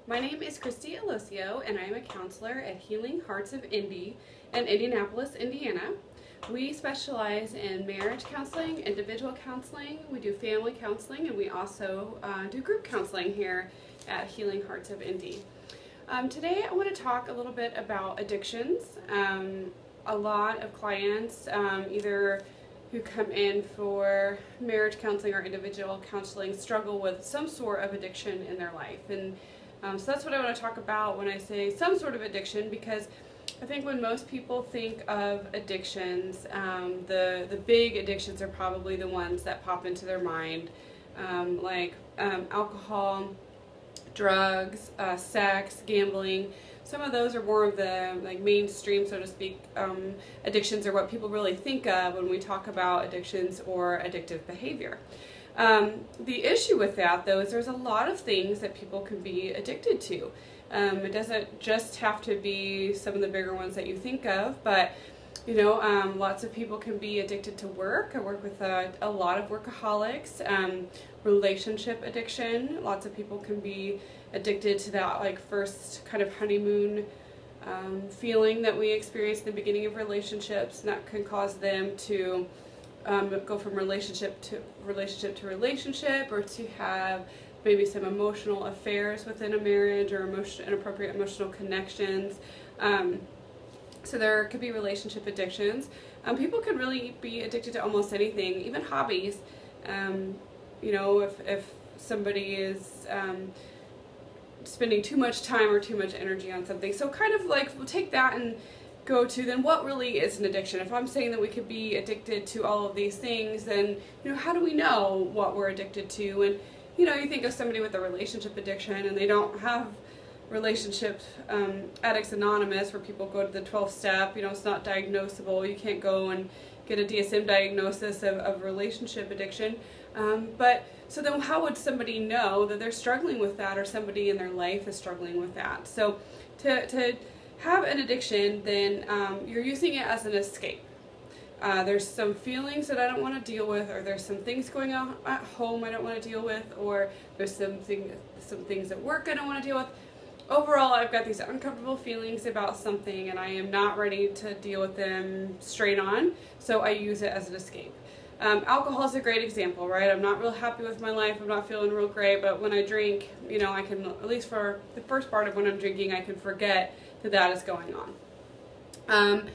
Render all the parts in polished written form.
My name is Christy Aloisio, and I am a counselor at Healing Hearts of Indy in Indianapolis, Indiana. We specialize in marriage counseling, individual counseling, we do family counseling, and we also do group counseling here at Healing Hearts of Indy. Today I want to talk a little bit about addictions. A lot of clients, either who come in for marriage counseling or individual counseling, struggle with some sort of addiction in their life. And so that's what I want to talk about when I say some sort of addiction, because I think when most people think of addictions, the big addictions are probably the ones that pop into their mind, like alcohol, drugs, sex, gambling. Some of those are more of the mainstream, so to speak, addictions, are what people really think of when we talk about addictions or addictive behavior. The issue with that, though, is there's a lot of things that people can be addicted to. It doesn't just have to be some of the bigger ones that you think of, but lots of people can be addicted to work. I work with a lot of workaholics. Relationship addiction. Lots of people can be addicted to that first kind of honeymoon feeling that we experience in the beginning of relationships, and that can cause them to go from relationship to relationship, or to have maybe some emotional affairs within a marriage, or inappropriate emotional connections. So there could be relationship addictions. People could really be addicted to almost anything, even hobbies. If somebody is spending too much time or too much energy on something. So kind of we'll take that and go to then what really is an addiction. If I'm saying that we could be addicted to all of these things, then how do we know what we're addicted to? And you think of somebody with a relationship addiction and they don't have relationship Addicts Anonymous, where people go to the 12th step. It's not diagnosable. You can't go and get a DSM diagnosis of relationship addiction. So then how would somebody know that they're struggling with that, or somebody in their life is struggling with that? So to have an addiction, then you're using it as an escape. There's some feelings that I don't want to deal with, or there's some things going on at home I don't want to deal with, or there's some things at work I don't want to deal with. Overall, I've got these uncomfortable feelings about something, and I am not ready to deal with them straight on, so I use it as an escape. Alcohol is a great example, right? I'm not real happy with my life, I'm not feeling real great, but when I drink, I can, at least for the first part of when I'm drinking, I can forget that is going on.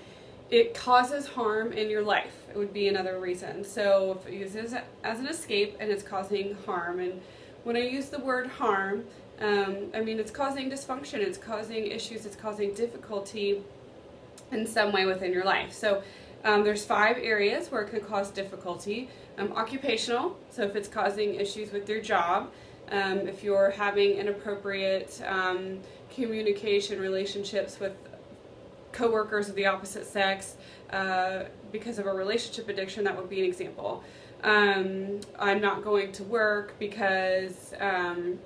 It causes harm in your life. It would be another reason. So if you use it as an escape and it's causing harm, and when I use the word harm, I mean it's causing dysfunction, it's causing issues, it's causing difficulty in some way within your life. So there's 5 areas where it can cause difficulty. Occupational, so if it's causing issues with your job, if you're having inappropriate communication relationships with coworkers of the opposite sex because of a relationship addiction, that would be an example. I'm not going to work because I'm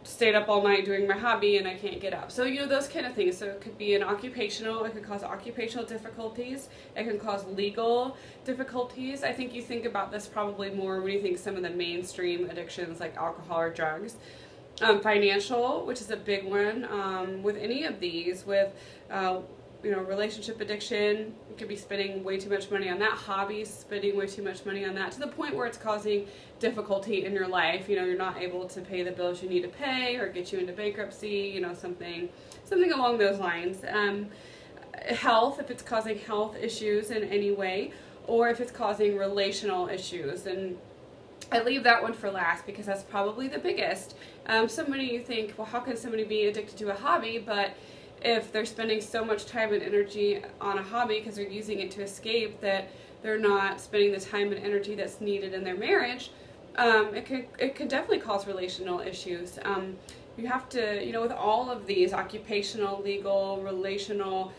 stayed up all night doing my hobby and I can't get up. So those kind of things. So it could be an occupational, it could cause occupational difficulties, it can cause legal difficulties. I think you think about this probably more when you think some of the mainstream addictions like alcohol or drugs. Financial, which is a big one with any of these, with relationship addiction. You could be spending way too much money on that. Hobbies, spending way too much money on that, to the point where it's causing difficulty in your life. You're not able to pay the bills you need to pay, or get you into bankruptcy, something along those lines. Health, if it's causing health issues in any way, or if it's causing relational issues. And I leave that one for last because that's probably the biggest. Somebody, you think, well, how can somebody be addicted to a hobby? But if they're spending so much time and energy on a hobby because they're using it to escape, that they're not spending the time and energy that's needed in their marriage, it could definitely cause relational issues. You have to, with all of these, occupational, legal, relational,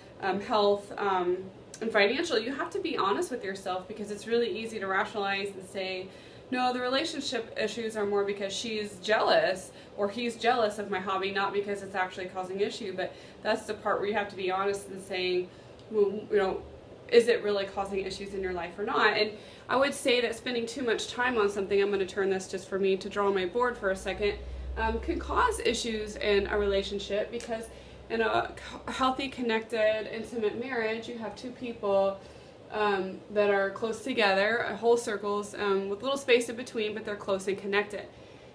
health, and financial, you have to be honest with yourself, because it's really easy to rationalize and say, no, the relationship issues are more because she's jealous or he's jealous of my hobby, not because it's actually causing issue. But that's the part where you have to be honest and saying, well, is it really causing issues in your life or not? And I would say that spending too much time on something, I'm going to turn this just for me to draw on my board for a second. can cause issues in a relationship, because in a healthy, connected, intimate marriage, you have two people that are close together, whole circles with little space in between, but they're close and connected.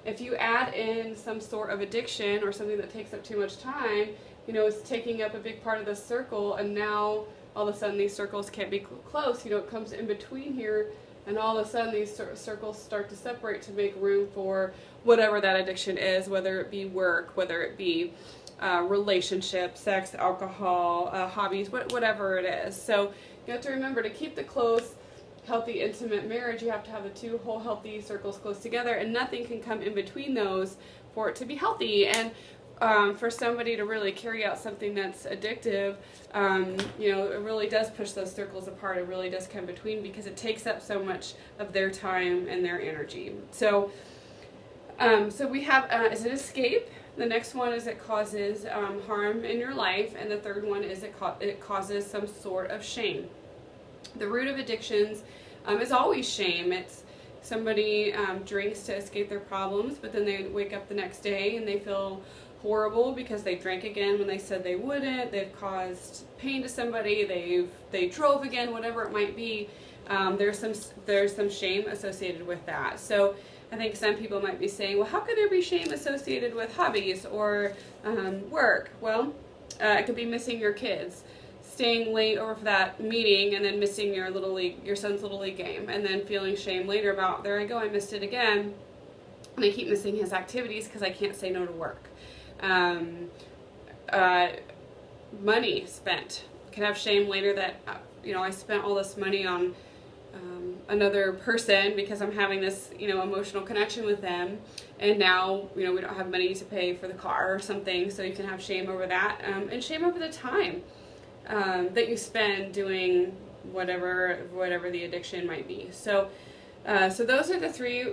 If you add in some sort of addiction or something that takes up too much time, it's taking up a big part of the circle, and now all of a sudden these circles can't be close. It comes in between here, and all of a sudden these circles start to separate to make room for whatever that addiction is, whether it be work, whether it be relationships, sex, alcohol, hobbies, whatever it is. So you have to remember, to keep the close, healthy, intimate marriage, you have to have the two whole healthy circles close together, and nothing can come in between those for it to be healthy. And for somebody to really carry out something that's addictive, it really does push those circles apart. It really does come between, because it takes up so much of their time and their energy. So, we have is an escape. The next one is it causes harm in your life, and the third one is it causes some sort of shame. The root of addictions is always shame. It's somebody drinks to escape their problems, but then they wake up the next day and they feel horrible because they drank again when they said they wouldn't. They've caused pain to somebody. They drove again, whatever it might be. There's some shame associated with that. So I think some people might be saying, well, how could there be shame associated with hobbies or work? Well, it could be missing your kids, staying late over for that meeting, and then missing your son's little league game, and then feeling shame later about, there I go, I missed it again, and I keep missing his activities because I can't say no to work. Money spent. Can have shame later that I spent all this money on another person because I'm having this emotional connection with them, and now we don't have money to pay for the car or something. So you can have shame over that, and shame over the time that you spend doing whatever the addiction might be. So those are the three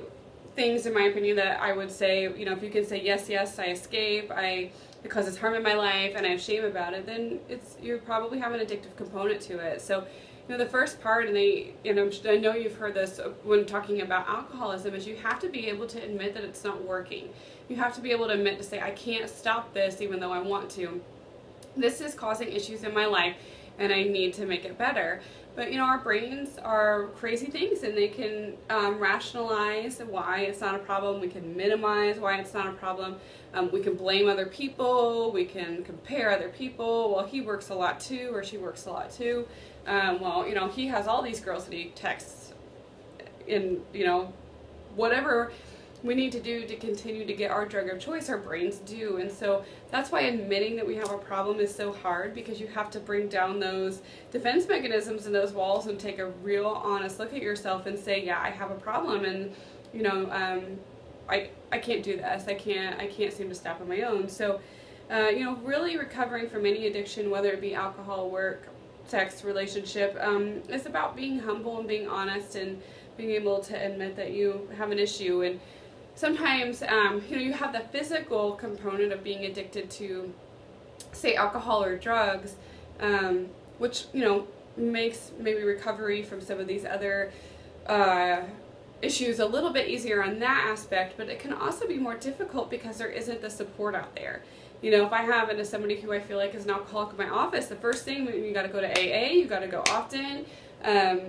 things, in my opinion, that I would say, if you can say yes, I escape, it causes harm in my life, and I have shame about it, then you probably have an addictive component to it. So, the first part, and I know you've heard this when talking about alcoholism, is you have to be able to admit that it's not working. You have to be able to admit to say, I can't stop this even though I want to. This is causing issues in my life, and I need to make it better. But our brains are crazy things, and they can rationalize why it's not a problem. We can minimize why it's not a problem. We can blame other people. We can compare other people. Well, he works a lot too, or she works a lot too. He has all these girls that he texts. And whatever we need to do to continue to get our drug of choice, our brains do. And so that's why admitting that we have a problem is so hard, because you have to bring down those defense mechanisms and those walls and take a real honest look at yourself and say, yeah, I have a problem, and I can't do this. I can't seem to stop on my own. So really recovering from any addiction, whether it be alcohol, work, sex, relationship, is about being humble and being honest and being able to admit that you have an issue. And sometimes, you have the physical component of being addicted to, say, alcohol or drugs, which, makes maybe recovery from some of these other issues a little bit easier on that aspect, but it can also be more difficult because there isn't the support out there. If I have somebody who I feel like is an alcoholic in my office, the first thing, you got to go to AA, you got to go often,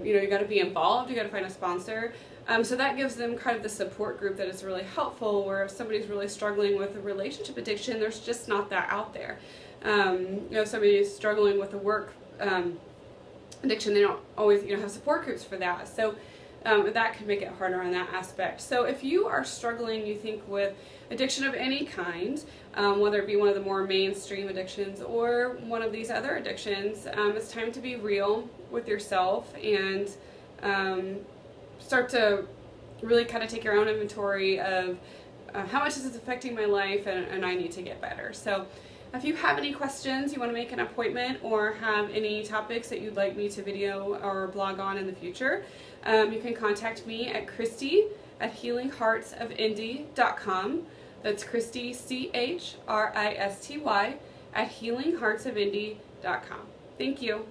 you got to be involved, you got to find a sponsor. So that gives them kind of the support group that is really helpful, where if somebody's really struggling with a relationship addiction, there's just not that out there. If somebody is struggling with a work addiction, they don't always have support groups for that. So that can make it harder on that aspect. So if you are struggling, you think, with addiction of any kind, whether it be one of the more mainstream addictions or one of these other addictions, it's time to be real with yourself and start to really kind of take your own inventory of how much is this affecting my life, and I need to get better. So if you have any questions, you want to make an appointment, or have any topics that you'd like me to video or blog on in the future, you can contact me at Christy@healingheartsofindy.com. That's Christy, CHRISTY, at healingheartsofindy.com. Thank you.